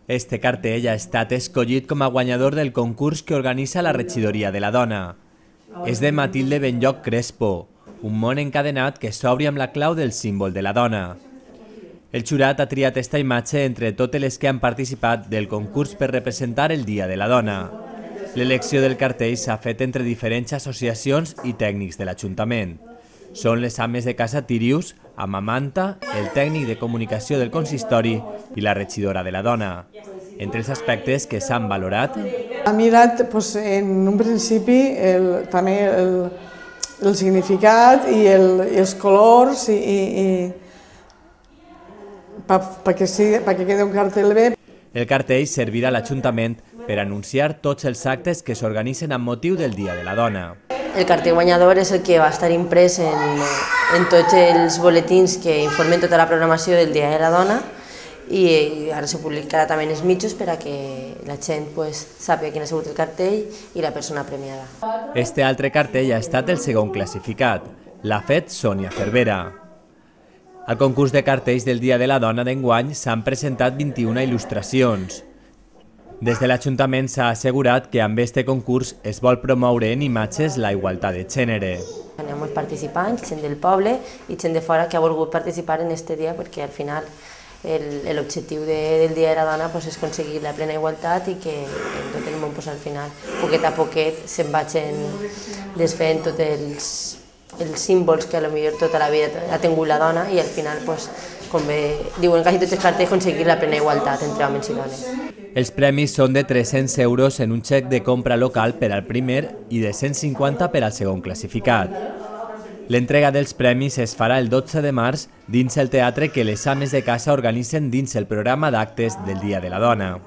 Este cartell ha estat escollit com a guanyador del concurs que organitza la Regidoria de la Dona. És de Matilde Benlloc Crespo, un món encadenat que s'obre amb la clau del símbol de la dona. El jurat ha triat esta imatge entre totes les que han participat del concurs per representar el Dia de la Dona. L'elecció del cartell s'ha fet entre diferents associacions i tècnics de l'Ajuntament. Són les ames de casa Tirius, Amamanta, el tècnic de comunicació del consistori i la regidora de la Dona. Entre els aspectes que s'han valorat... Ha mirat en un principi també el significat i els colors perquè quedi un cartell bé. El cartell servirà a l'Ajuntament per anunciar tots els actes que s'organitzen amb motiu del Dia de la Dona. El cartell guanyador és el que va estar imprès en tots els boletins que informen tota la programació del Dia de la Dona i ara se publicarà també en els mitjans per a que la gent sàpiga quin ha sigut el cartell i la persona premiada. Este altre cartell ha estat el segon classificat. L'ha fet Sònia Cervera. Al concurs de cartells del Dia de la Dona d'enguany s'han presentat 21 il·lustracions. Des de l'Ajuntament s'ha assegurat que amb este concurs es vol promoure en imatges la igualtat de gènere. Hi ha molts participants, gent del poble i gent de fora que ha volgut participar en aquest dia perquè al final l'objectiu del Dia de la Dona és aconseguir la plena igualtat i que en tot el món al final, poquet a poquet, se'n vagin desfent tots els símbols que potser tota la vida ha tingut la dona i al final, com bé diuen quasi tots els cartells, aconseguir la plena igualtat entre homes i dones. Els premis són de 300 euros en un xec de compra local per al primer i de 150 per al segon classificat. L'entrega dels premis es farà el 12 de març dins el teatre que les ames de casa organitzen dins el programa d'actes del Dia de la Dona.